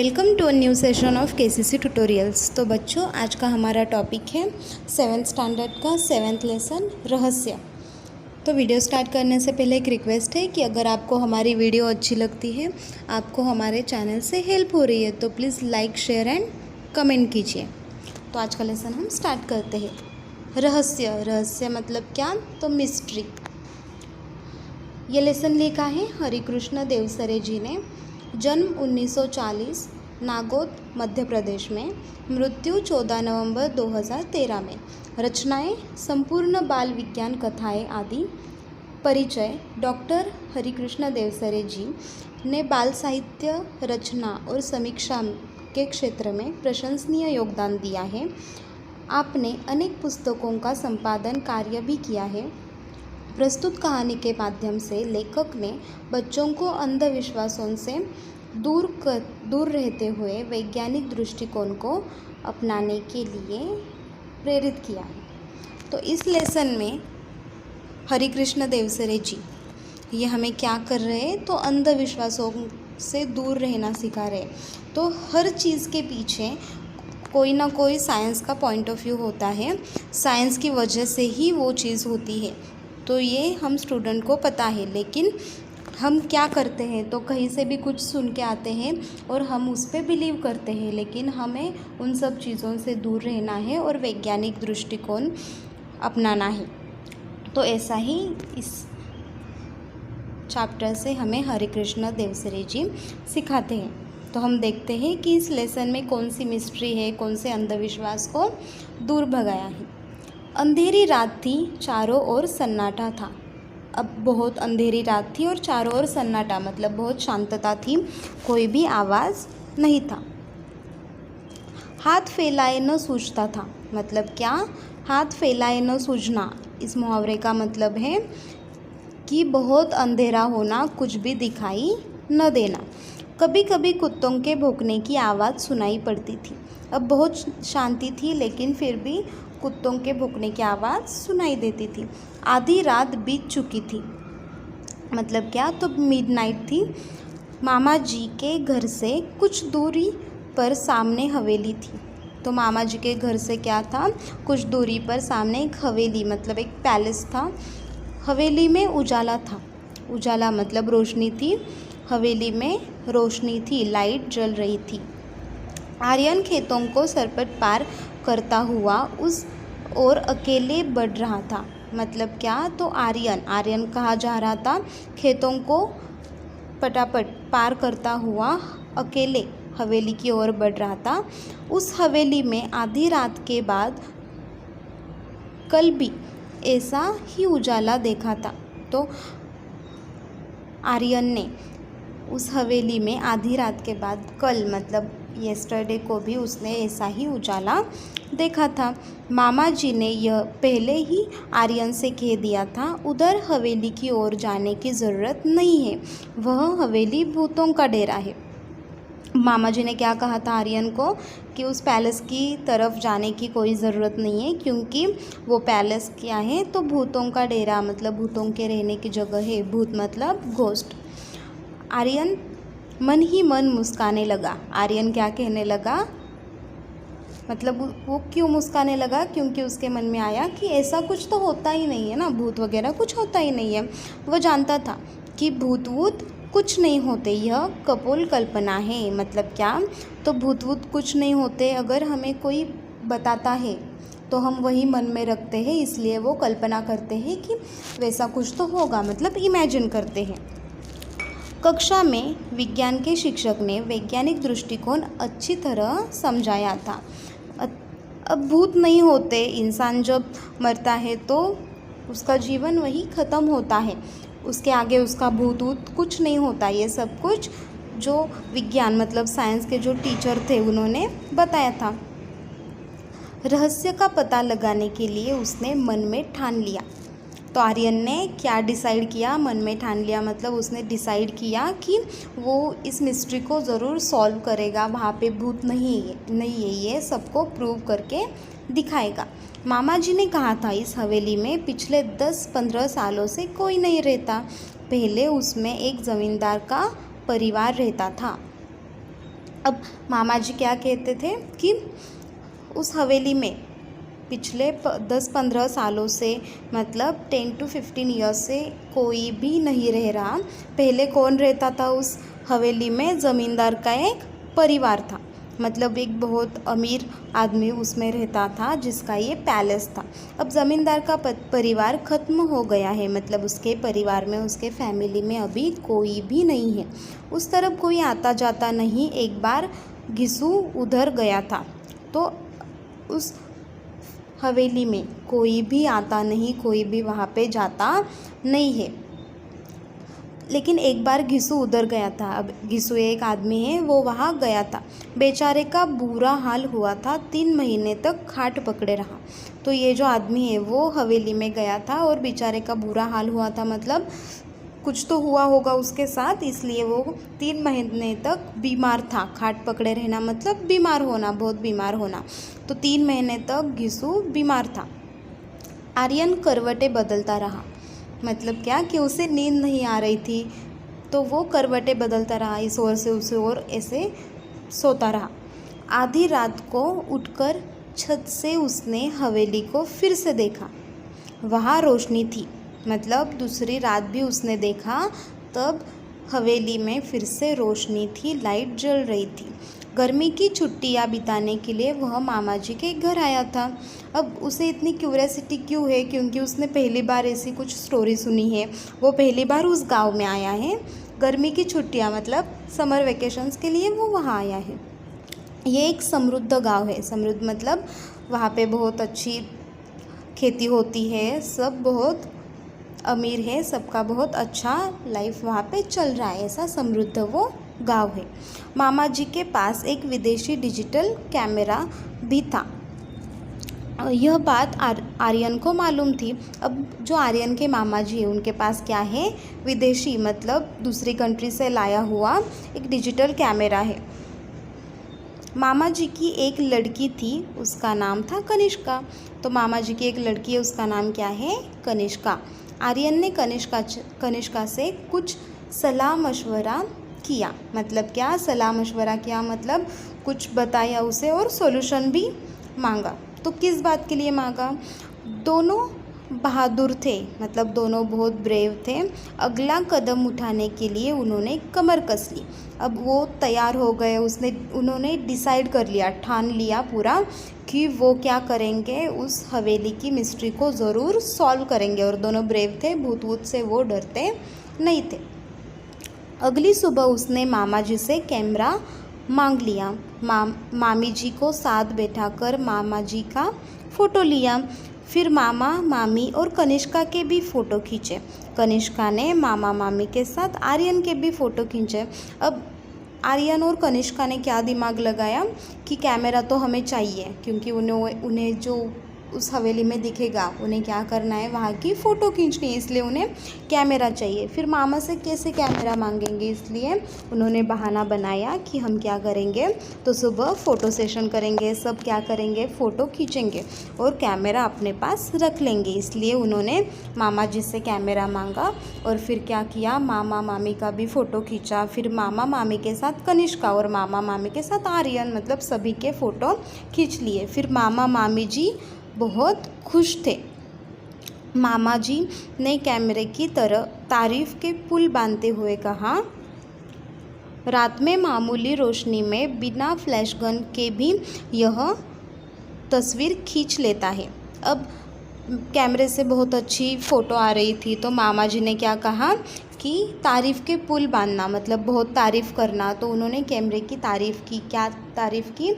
Welcome to a new session of KCC tutorials. तो बच्चों, आज का हमारा टॉपिक है 7th स्टैंडर्ड का 7th लेसन रहस्य। तो वीडियो स्टार्ट करने से पहले एक रिक्वेस्ट है कि अगर आपको हमारी वीडियो अच्छी लगती है, आपको हमारे चैनल से हेल्प हो रही है, तो please like share and comment कीजिए। तो आज का लेसन हम स्टार्ट करते हैं। रहस्य, रहस्य मतलब क्या? तो मिस्ट्री। ये लेसन लिखा है हरिकृष्ण देवसरे जी ने। जन्म 1940, नागौद मध्य प्रदेश में। मृत्यु 14 नवंबर 2013 में। रचनाएं संपूर्ण बाल विज्ञान कथाएं आदि। परिचय: डॉक्टर हरिकृष्ण देवसरे जी ने बाल साहित्य रचना और समीक्षा के क्षेत्र में प्रशंसनीय योगदान दिया है। आपने अनेक पुस्तकों का संपादन कार्य भी किया है। प्रस्तुत कहानी के माध्यम से लेखक ने बच्चों को अंधविश्वासों से दूर रहते हुए वैज्ञानिक दृष्टिकोण को अपनाने के लिए प्रेरित किया है। तो इस लेसन में हरिकृष्ण देवसरे जी ये हमें क्या कर रहे हैं? तो अंधविश्वासों से दूर रहना सिखा रहे। तो हर चीज़ के पीछे कोई ना कोई साइंस का पॉइंट ऑफ व्यू होता है। साइंस की वजह से ही वो चीज़ होती है। तो ये हम स्टूडेंट को पता है, लेकिन हम क्या करते हैं? तो कहीं से भी कुछ सुन के आते हैं और हम उस पर बिलीव करते हैं, लेकिन हमें उन सब चीज़ों से दूर रहना है और वैज्ञानिक दृष्टिकोण अपनाना है। तो ऐसा ही इस चैप्टर से हमें हरिकृष्ण देवसरे जी सिखाते हैं। तो हम देखते हैं कि इस लेसन में कौन सी मिस्ट्री है, कौन से अंधविश्वास को दूर भगाया है। अंधेरी रात थी, चारों ओर सन्नाटा था। अब बहुत अंधेरी रात थी और चारों ओर सन्नाटा मतलब बहुत शांतता थी, कोई भी आवाज़ नहीं था। हाथ फैलाए न सूझता था मतलब क्या? हाथ फैलाए न सूझना, इस मुहावरे का मतलब है कि बहुत अंधेरा होना, कुछ भी दिखाई न देना। कभी कभी कुत्तों के भौंकने की आवाज़ सुनाई पड़ती थी। अब बहुत शांति थी, लेकिन फिर भी कुत्तों के भौंकने की आवाज़ सुनाई देती थी। आधी रात बीत चुकी थी मतलब क्या? तो मिडनाइट थी। मामा जी के घर से कुछ दूरी पर सामने हवेली थी। तो मामा जी के घर से क्या था? कुछ दूरी पर सामने एक हवेली मतलब एक पैलेस था। हवेली में उजाला था। उजाला मतलब रोशनी थी। हवेली में रोशनी थी, लाइट जल रही थी। आर्यन खेतों को सरपट पार करता हुआ उस ओर अकेले बढ़ रहा था मतलब क्या? तो आर्यन कहा जा रहा था, खेतों को पटापट पार करता हुआ अकेले हवेली की ओर बढ़ रहा था। उस हवेली में आधी रात के बाद कल भी ऐसा ही उजाला देखा था। तो आर्यन ने उस हवेली में आधी रात के बाद, कल मतलब येस्टरडे को भी उसने ऐसा ही उजाला देखा था। मामा जी ने यह पहले ही आर्यन से कह दिया था, उधर हवेली की ओर जाने की ज़रूरत नहीं है, वह हवेली भूतों का डेरा है। मामा जी ने क्या कहा था आर्यन को? कि उस पैलेस की तरफ जाने की कोई ज़रूरत नहीं है, क्योंकि वो पैलेस क्या है? तो भूतों का डेरा मतलब भूतों के रहने की जगह है। भूत मतलब घोस्ट। आर्यन मन ही मन मुस्काने लगा। आर्यन क्या कहने लगा? मतलब वो क्यों मुस्काने लगा? क्योंकि उसके मन में आया कि ऐसा कुछ तो होता ही नहीं है ना, भूत वगैरह कुछ होता ही नहीं है। वो जानता था कि भूत वूत कुछ नहीं होते, यह कपोल कल्पना है। मतलब क्या? तो भूत वूत कुछ नहीं होते। अगर हमें कोई बताता है तो हम वही मन में रखते हैं, इसलिए वो कल्पना करते हैं कि वैसा कुछ तो होगा, मतलब इमेजिन करते हैं। कक्षा में विज्ञान के शिक्षक ने वैज्ञानिक दृष्टिकोण अच्छी तरह समझाया था। अब भूत नहीं होते। इंसान जब मरता है तो उसका जीवन वही ख़त्म होता है, उसके आगे उसका भूत वूत कुछ नहीं होता। ये सब कुछ जो विज्ञान मतलब साइंस के जो टीचर थे उन्होंने बताया था। रहस्य का पता लगाने के लिए उसने मन में ठान लिया। तो आर्यन ने क्या डिसाइड किया? मन में ठान लिया मतलब उसने डिसाइड किया कि वो इस मिस्ट्री को ज़रूर सॉल्व करेगा। वहाँ पे भूत नहीं है, ये सबको प्रूव करके दिखाएगा। मामा जी ने कहा था, इस हवेली में पिछले 10-15 सालों से कोई नहीं रहता। पहले उसमें एक ज़मींदार का परिवार रहता था। अब मामा जी क्या कहते थे कि उस हवेली में पिछले 10-15 सालों से मतलब 10 to 15 ईयर्स से कोई भी नहीं रह रहा। पहले कौन रहता था उस हवेली में? ज़मींदार का एक परिवार था, मतलब एक बहुत अमीर आदमी उसमें रहता था जिसका ये पैलेस था। अब ज़मींदार का परिवार ख़त्म हो गया है, मतलब उसके परिवार में, उसके फैमिली में अभी कोई भी नहीं है। उस तरफ कोई आता जाता नहीं। एक बार घिसू उधर गया था तो उस हवेली में कोई भी आता नहीं, कोई भी वहाँ पे जाता नहीं है। लेकिन एक बार घिसू उधर गया था। अब घिसू एक आदमी है, वो वहाँ गया था। बेचारे का बुरा हाल हुआ था, 3 महीने तक खाट पकड़े रहा। तो ये जो आदमी है वो हवेली में गया था और बेचारे का बुरा हाल हुआ था, मतलब कुछ तो हुआ होगा उसके साथ, इसलिए वो 3 महीने तक बीमार था। खाट पकड़े रहना मतलब बीमार होना, बहुत बीमार होना। तो 3 महीने तक घिसू बीमार था। आर्यन करवटें बदलता रहा, मतलब क्या कि उसे नींद नहीं आ रही थी तो वो करवटें बदलता रहा, इस ओर से उस ओर ऐसे सोता रहा। आधी रात को उठकर छत से उसने हवेली को फिर से देखा। वहाँ रोशनी थी, मतलब दूसरी रात भी उसने देखा, तब हवेली में फिर से रोशनी थी, लाइट जल रही थी। गर्मी की छुट्टियां बिताने के लिए वह मामा जी के घर आया था। अब उसे इतनी क्यूरियोसिटी क्यों है? क्योंकि उसने पहली बार ऐसी कुछ स्टोरी सुनी है, वो पहली बार उस गांव में आया है। गर्मी की छुट्टियां मतलब समर वेकेशंस के लिए वो वहाँ आया है। ये एक समृद्ध गांव है। समृद्ध मतलब वहाँ पे बहुत अच्छी खेती होती है, सब बहुत अमीर है, सबका बहुत अच्छा लाइफ वहाँ पे चल रहा है, ऐसा समृद्ध वो गांव है। मामा जी के पास एक विदेशी डिजिटल कैमरा भी था। यह बात आर्यन को मालूम थी। अब जो आर्यन के मामा जी हैं उनके पास क्या है? विदेशी मतलब दूसरी कंट्री से लाया हुआ एक डिजिटल कैमरा है। मामा जी की एक लड़की थी, उसका नाम था कनिष्का। तो मामा जी की एक लड़की है, उसका नाम क्या है? कनिष्का। आर्यन ने कनिष्का से कुछ सलाह मशवरा किया, मतलब क्या? सलाह मशवरा किया मतलब कुछ बताया उसे और सॉल्यूशन भी मांगा। तो किस बात के लिए मांगा? दोनों बहादुर थे, मतलब दोनों बहुत ब्रेव थे। अगला कदम उठाने के लिए उन्होंने कमर कस ली। अब वो तैयार हो गए, उन्होंने डिसाइड कर लिया, ठान लिया पूरा कि वो क्या करेंगे, उस हवेली की मिस्ट्री को ज़रूर सॉल्व करेंगे। और दोनों ब्रेव थे, भूत वूत से वो डरते नहीं थे। अगली सुबह उसने मामा जी से कैमरा मांग लिया। मामी जी को साथ बैठाकर मामा जी का फ़ोटो लिया। फिर मामा मामी और कनिष्का के भी फ़ोटो खींचे। कनिष्का ने मामा मामी के साथ आर्यन के भी फ़ोटो खींचे। अब आर्यन और कनिष्का ने क्या दिमाग लगाया कि कैमरा तो हमें चाहिए, क्योंकि उन्हें जो उस हवेली में दिखेगा उन्हें क्या करना है, वहाँ की फ़ोटो खींचनी है, इसलिए उन्हें कैमरा चाहिए। फिर मामा से कैसे कैमरा मांगेंगे, इसलिए उन्होंने बहाना बनाया कि हम क्या करेंगे, तो सुबह फ़ोटो सेशन करेंगे, सब क्या करेंगे, फ़ोटो खींचेंगे और कैमरा अपने पास रख लेंगे। इसलिए उन्होंने मामा जी से कैमरा मांगा और फिर क्या किया, मामा मामी का भी फ़ोटो खींचा। फिर मामा मामी के साथ कनिष्का और मामा मामी के साथ आर्यन, मतलब सभी के फ़ोटो खींच लिए। फिर मामा मामी जी बहुत खुश थे। मामा जी ने कैमरे की तरह तारीफ के पुल बांधते हुए कहा, रात में मामूली रोशनी में बिना फ्लैश गन के भी यह तस्वीर खींच लेता है। अब कैमरे से बहुत अच्छी फ़ोटो आ रही थी, तो मामा जी ने क्या कहा कि तारीफ़ के पुल बांधना मतलब बहुत तारीफ़ करना। तो उन्होंने कैमरे की तारीफ़ की। क्या तारीफ़ की?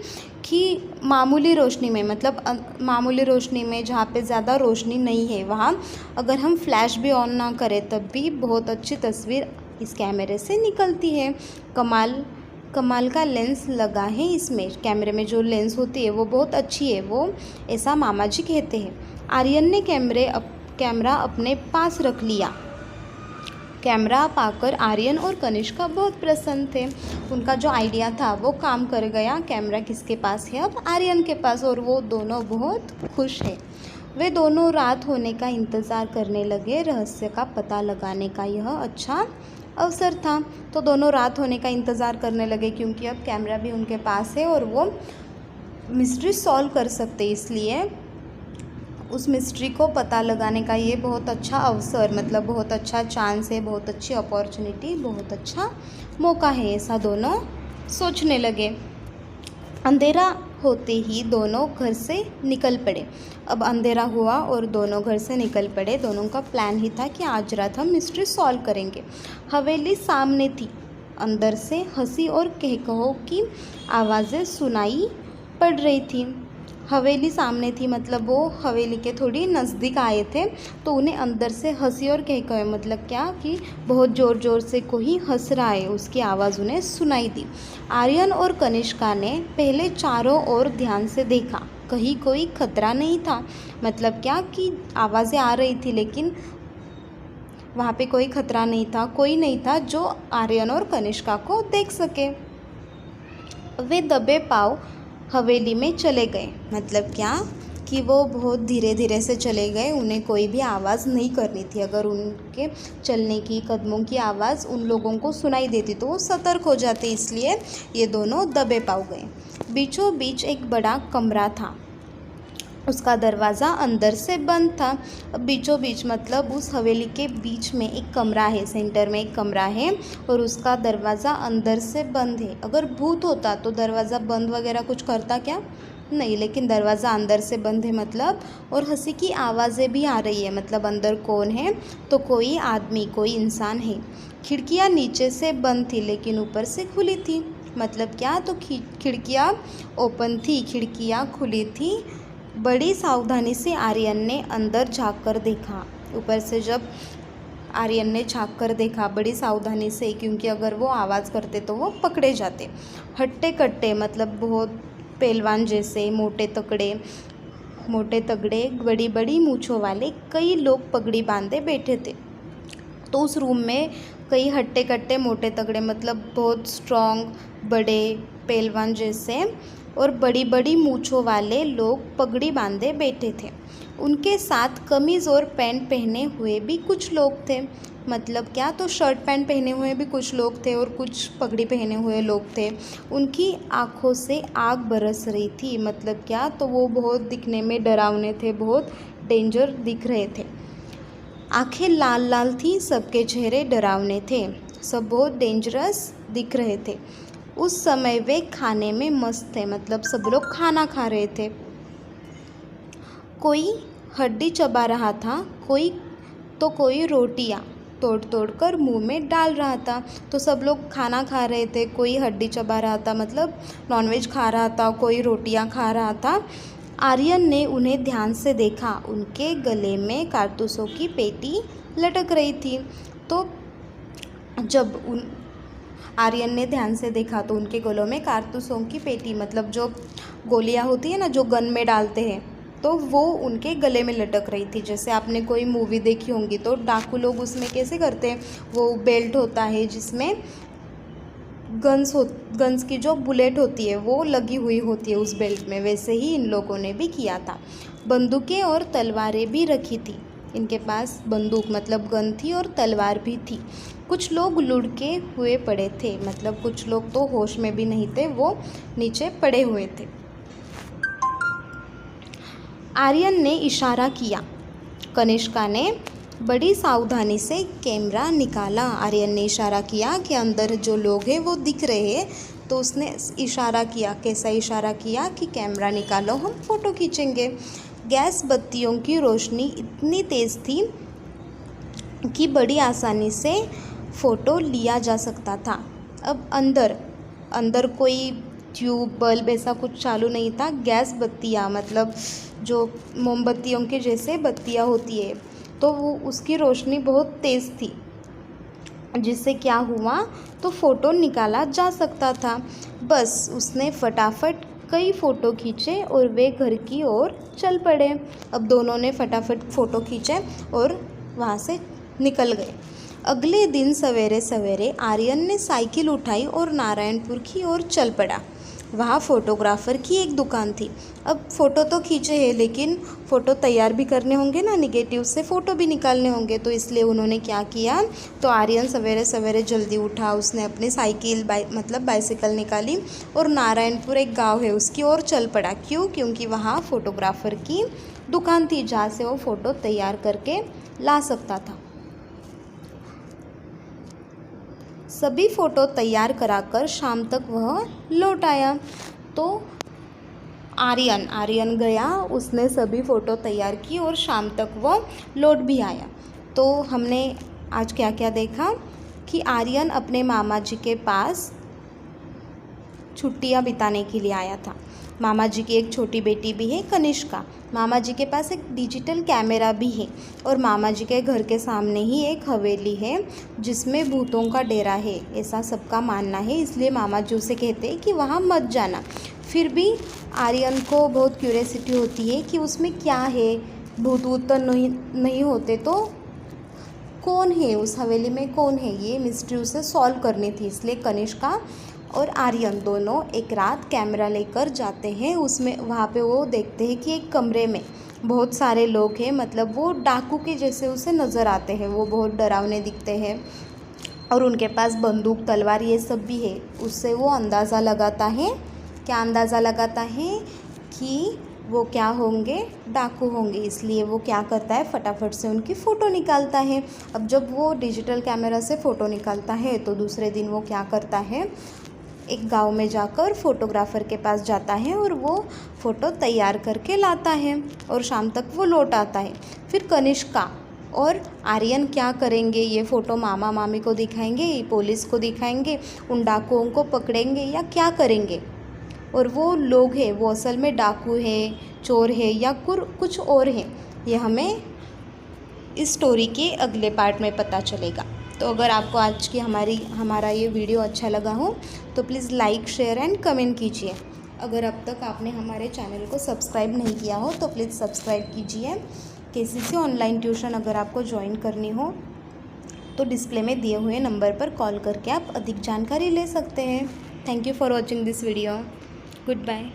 कि मामूली रोशनी में, मतलब मामूली रोशनी में जहाँ पे ज़्यादा रोशनी नहीं है, वहाँ अगर हम फ्लैश भी ऑन ना करें तब भी बहुत अच्छी तस्वीर इस कैमरे से निकलती है। कमाल का लेंस लगा है इसमें, कैमरे में जो लेंस होती है वो बहुत अच्छी है, वो ऐसा मामा जी कहते हैं। आर्यन ने कैमरा अपने पास रख लिया। कैमरा पाकर आर्यन और कनिष्का बहुत प्रसन्न थे। उनका जो आइडिया था वो काम कर गया। कैमरा किसके पास है? अब आर्यन के पास, और वो दोनों बहुत खुश हैं। वे दोनों रात होने का इंतज़ार करने लगे। रहस्य का पता लगाने का यह अच्छा अवसर था। तो दोनों रात होने का इंतज़ार करने लगे, क्योंकि अब कैमरा भी उनके पास है और वो मिस्ट्री सॉल्व कर सकते, इसलिए उस मिस्ट्री को पता लगाने का ये बहुत अच्छा अवसर, मतलब बहुत अच्छा चांस है, बहुत अच्छी अपॉर्चुनिटी, बहुत अच्छा मौका है, ऐसा दोनों सोचने लगे। अंधेरा होते ही दोनों घर से निकल पड़े। अब अंधेरा हुआ और दोनों घर से निकल पड़े। दोनों का प्लान ही था कि आज रात हम मिस्ट्री सॉल्व करेंगे। हवेली सामने थी। अंदर से हंसी और कहकहों की आवाज़ें सुनाई पड़ रही थी। हवेली सामने थी मतलब वो हवेली के थोड़ी नज़दीक आए थे, तो उन्हें अंदर से हंसी और कहकहे, मतलब क्या कि बहुत ज़ोर ज़ोर से कोई हंस रहा है, उसकी आवाज़ उन्हें सुनाई दी। आर्यन और कनिष्का ने पहले चारों ओर ध्यान से देखा, कहीं कोई खतरा नहीं था। मतलब क्या कि आवाज़ें आ रही थी लेकिन वहाँ पे कोई खतरा नहीं था, कोई नहीं था जो आर्यन और कनिष्का को देख सके। वे दबे पाँव हवेली में चले गए। मतलब क्या कि वो बहुत धीरे धीरे से चले गए, उन्हें कोई भी आवाज़ नहीं करनी थी। अगर उनके चलने की कदमों की आवाज़ उन लोगों को सुनाई देती तो वो सतर्क हो जाते, इसलिए ये दोनों दबे पाँव गए। बीचों बीच एक बड़ा कमरा था, उसका दरवाज़ा अंदर से बंद था। अब बीचों बीच मतलब उस हवेली के बीच में एक कमरा है, सेंटर में एक कमरा है और उसका दरवाज़ा अंदर से बंद है। अगर भूत होता तो दरवाज़ा बंद वगैरह कुछ करता क्या? नहीं, लेकिन दरवाज़ा अंदर से बंद है मतलब, और हंसी की आवाज़ें भी आ रही है, मतलब अंदर कौन है? तो कोई आदमी, कोई इंसान है। खिड़कियाँ नीचे से बंद थी लेकिन ऊपर से खुली थी। मतलब क्या? तो खिड़कियाँ ओपन थी, खिड़कियाँ खुली थी। बड़ी सावधानी से आर्यन ने अंदर झाँक कर देखा। ऊपर से जब आर्यन ने झाँक कर देखा बड़ी सावधानी से, क्योंकि अगर वो आवाज़ करते तो वो पकड़े जाते। हट्टे कट्टे मतलब बहुत पहलवान जैसे मोटे तगड़े बड़ी बड़ी मूँछों वाले कई लोग पगड़ी बांधे बैठे थे। तो उस रूम में कई हट्टे कट्टे मोटे तगड़े मतलब बहुत स्ट्रॉन्ग बड़े पहलवान जैसे और बड़ी बड़ी मूँछों वाले लोग पगड़ी बांधे बैठे थे। उनके साथ कमीज़ और पैंट पहने हुए भी कुछ लोग थे। मतलब क्या? तो शर्ट पैंट पहने हुए भी कुछ लोग थे और कुछ पगड़ी पहने हुए लोग थे। उनकी आँखों से आग बरस रही थी। मतलब क्या? तो वो बहुत दिखने में डरावने थे, बहुत डेंजर दिख रहे थे। आँखें लाल लाल थी, सबके चेहरे डरावने थे, सब बहुत डेंजरस दिख रहे थे। उस समय वे खाने में मस्त थे, मतलब सब लोग खाना खा रहे थे। कोई हड्डी चबा रहा था, कोई रोटियां तोड़ तोड़ कर मुँह में डाल रहा था। तो सब लोग खाना खा रहे थे, कोई हड्डी चबा रहा था मतलब नॉनवेज खा रहा था, कोई रोटियां खा रहा था। आर्यन ने उन्हें ध्यान से देखा, उनके गले में कारतूसों की पेटी लटक रही थी। तो जब आर्यन ने ध्यान से देखा तो उनके गलों में कारतूसों की पेटी मतलब जो गोलियां होती है ना, जो गन में डालते हैं, तो वो उनके गले में लटक रही थी। जैसे आपने कोई मूवी देखी होंगी तो डाकू लोग उसमें कैसे करते हैं, वो बेल्ट होता है जिसमें गन्स की जो बुलेट होती है वो लगी हुई होती है उस बेल्ट में, वैसे ही इन लोगों ने भी किया था। बंदूकें और तलवारें भी रखी थी, इनके पास बंदूक मतलब गन थी और तलवार भी थी। कुछ लोग लुढ़के हुए पड़े थे, मतलब कुछ लोग तो होश में भी नहीं थे, वो नीचे पड़े हुए थे। आर्यन ने इशारा किया, कनिष्का ने बड़ी सावधानी से कैमरा निकाला। आर्यन ने इशारा किया कि अंदर जो लोग हैं वो दिख रहे हैं, तो उसने इशारा किया। कैसा इशारा किया? कि कैमरा निकालो, हम फ़ोटो खींचेंगे। गैस बत्तियों की रोशनी इतनी तेज़ थी कि बड़ी आसानी से फ़ोटो लिया जा सकता था। अब अंदर कोई ट्यूब बल्ब ऐसा कुछ चालू नहीं था। गैस बत्तियाँ मतलब जो मोमबत्तियों के जैसे बत्तियाँ होती है, तो वो उसकी रोशनी बहुत तेज़ थी, जिससे क्या हुआ तो फ़ोटो निकाला जा सकता था। बस उसने फटाफट कई फ़ोटो खींचे और वे घर की ओर चल पड़े। अब दोनों ने फटाफट फ़ोटो खींचे और वहाँ से निकल गए। अगले दिन सवेरे सवेरे आर्यन ने साइकिल उठाई और नारायणपुर की ओर चल पड़ा। वहाँ फ़ोटोग्राफ़र की एक दुकान थी। अब फ़ोटो तो खींचे हैं, लेकिन फ़ोटो तैयार भी करने होंगे ना, निगेटिव से फ़ोटो भी निकालने होंगे, तो इसलिए उन्होंने क्या किया, तो आर्यन सवेरे सवेरे जल्दी उठा, उसने अपनी साइकिल बाइसिकल निकाली और नारायणपुर एक गाँव है उसकी ओर चल पड़ा। क्यों? क्योंकि वहाँ फ़ोटोग्राफ़र की दुकान थी जहाँ से वो फ़ोटो तैयार करके ला सकता था। सभी फ़ोटो तैयार कराकर शाम तक वह लौट आया। तो आर्यन गया, उसने सभी फ़ोटो तैयार की और शाम तक वह लौट भी आया। तो हमने आज क्या क्या देखा कि आर्यन अपने मामा जी के पास छुट्टियां बिताने के लिए आया था। मामा जी की एक छोटी बेटी भी है, कनिष्का। मामा जी के पास एक डिजिटल कैमरा भी है और मामा जी के घर के सामने ही एक हवेली है जिसमें भूतों का डेरा है, ऐसा सबका मानना है। इसलिए मामा जी उसे कहते हैं कि वहाँ मत जाना। फिर भी आर्यन को बहुत क्यूरियोसिटी होती है कि उसमें क्या है, भूत वूत तो नहीं होते, तो कौन है उस हवेली में, कौन है, ये मिस्ट्री उसे सॉल्व करनी थी। इसलिए कनिष्का और आर्यन दोनों एक रात कैमरा लेकर जाते हैं। उसमें वहाँ पे वो देखते हैं कि एक कमरे में बहुत सारे लोग हैं, मतलब वो डाकू के जैसे उसे नज़र आते हैं। वो बहुत डरावने दिखते हैं और उनके पास बंदूक तलवार ये सब भी है। उससे वो अंदाज़ा लगाता है, क्या अंदाज़ा लगाता है कि वो क्या होंगे, डाकू होंगे। इसलिए वो क्या करता है, फटाफट से उनकी फ़ोटो निकालता है। अब जब वो डिजिटल कैमरा से फ़ोटो निकालता है तो दूसरे दिन वो क्या करता है, एक गांव में जाकर फ़ोटोग्राफ़र के पास जाता है और वो फ़ोटो तैयार करके लाता है और शाम तक वो लौट आता है। फिर कनिष्का और आर्यन क्या करेंगे, ये फ़ोटो मामा मामी को दिखाएंगे, पुलिस को दिखाएंगे, उन डाकुओं को पकड़ेंगे या क्या करेंगे, और वो लोग हैं वो असल में डाकू है, चोर है या कुछ और है, ये हमें इस स्टोरी के अगले पार्ट में पता चलेगा। तो अगर आपको आज की हमारा ये वीडियो अच्छा लगा हो तो please like, share and comment कीजिए। अगर अब तक आपने हमारे चैनल को सब्सक्राइब नहीं किया हो तो प्लीज़ सब्सक्राइब कीजिए। KCC ऑनलाइन ट्यूशन अगर आपको ज्वाइन करनी हो तो डिस्प्ले में दिए हुए नंबर पर कॉल करके आप अधिक जानकारी ले सकते हैं। Thank you for watching this video. Good bye.